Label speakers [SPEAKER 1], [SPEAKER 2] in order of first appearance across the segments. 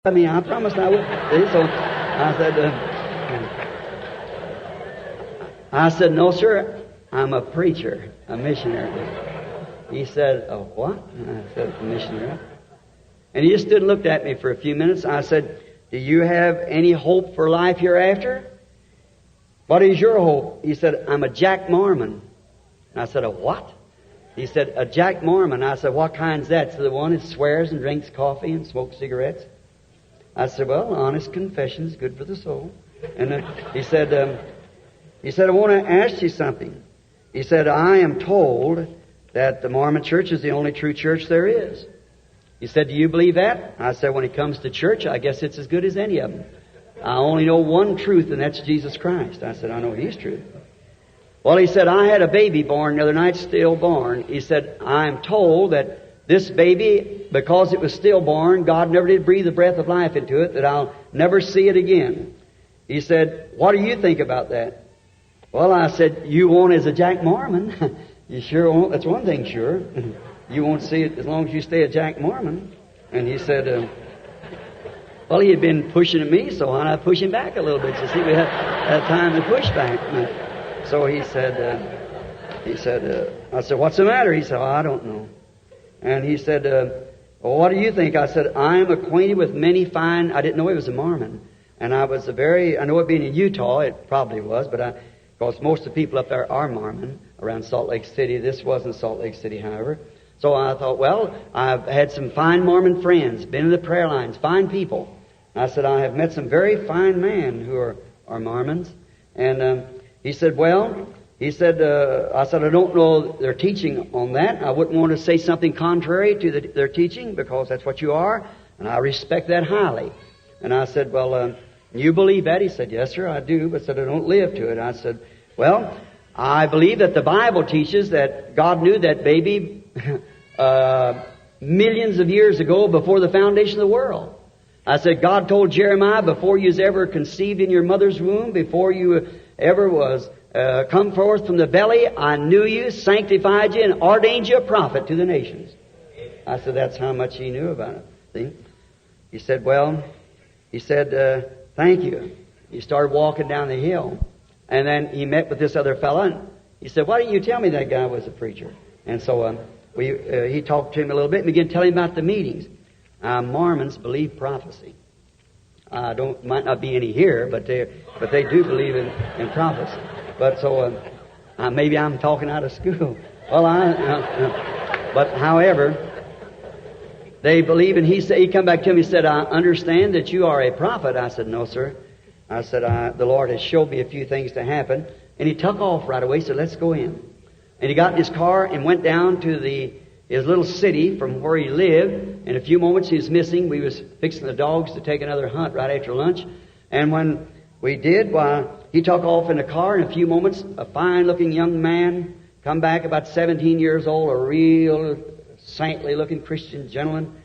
[SPEAKER 1] I mean, I promised I would. So I said, no, sir, I'm a preacher, a missionary. He said, a what? I said, a missionary. And he just stood and looked at me for a few minutes. I said, do you have any hope for life hereafter? What is your hope? He said, I'm a Jack Mormon. And I said, a what? He said, a Jack Mormon. I said, what kind's that? So the one that swears and drinks coffee and smokes cigarettes. I said, well, honest confession's good for the soul. And he said, I want to ask you something. He said, I am told that the Mormon church is the only true church there is. He said, do you believe that? I said, when it comes to church, I guess it's as good as any of them. I only know one truth, and that's Jesus Christ. I said, I know He's true. Well, he said, I had a baby born the other night, stillborn. He said, I'm told that this baby, because it was stillborn, God never did breathe the breath of life into it, that I'll never see it again. He said, what do you think about that? Well, I said, you won't as a Jack Mormon. You sure won't. That's one thing sure. You won't see it as long as you stay a Jack Mormon. And he said, well, he had been pushing at me, so why not push him back a little bit? You see, we had time to push back. So he said, I said, what's the matter? He said, I don't know. And he said, well, what do you think? I said, I am acquainted with many fine, I didn't know he was a Mormon. And I know it being in Utah, it probably was, but because most of the people up there are Mormon around Salt Lake City. This wasn't Salt Lake City, however. So I thought, well, I've had some fine Mormon friends, been in the prayer lines, fine people. I said, I have met some very fine men who are Mormons. And he said, I said, I don't know their teaching on that. I wouldn't want to say something contrary to their teaching because that's what you are, and I respect that highly. And I said, well, you believe that? He said, yes, sir, I do, but said I don't live to it. I said, well, I believe that the Bible teaches that God knew that baby millions of years ago before the foundation of the world. I said, God told Jeremiah before you was ever conceived in your mother's womb, before you ever was come forth from the belly, I knew you, sanctified you, and ordained you a prophet to the nations. I said, that's how much he knew about it. See? He said, thank you. He started walking down the hill. And then he met with this other fella, and he said, why didn't you tell me that guy was a preacher? And so he talked to him a little bit and began telling him about the meetings. Mormons believe prophecy. Might not be any here, but they do believe in prophecy. But so maybe I'm talking out of school. Well, but however, they believe, and he come back to me and said, I understand that you are a prophet. I said, no, sir. I said, the Lord has showed me a few things to happen. And he took off right away, said, let's go in. And he got in his car and went down to his little city from where he lived. In a few moments he was missing. We was fixing the dogs to take another hunt right after lunch. And when we did, he took off in the car. In a few moments, a fine-looking young man come back, about 17 years old, a real saintly-looking Christian gentleman.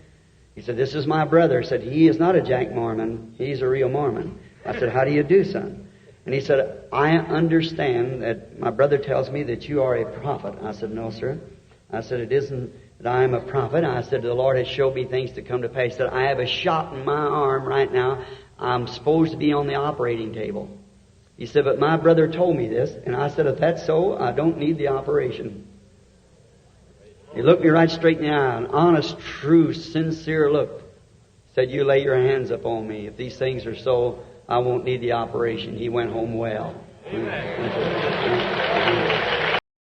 [SPEAKER 1] He said, this is my brother. He said, he is not a Jack Mormon. He's a real Mormon. I said, how do you do, son? And he said, I understand that my brother tells me that you are a prophet. I said, no, sir. I said, it isn't that I am a prophet. I said, the Lord has showed me things to come to pass. He said, I have a shot in my arm right now. I'm supposed to be on the operating table. He said, but my brother told me this. And I said, if that's so, I don't need the operation. He looked me right straight in the eye, an honest, true, sincere look. Said, you lay your hands upon me. If these things are so, I won't need the operation. He went home well. Amen.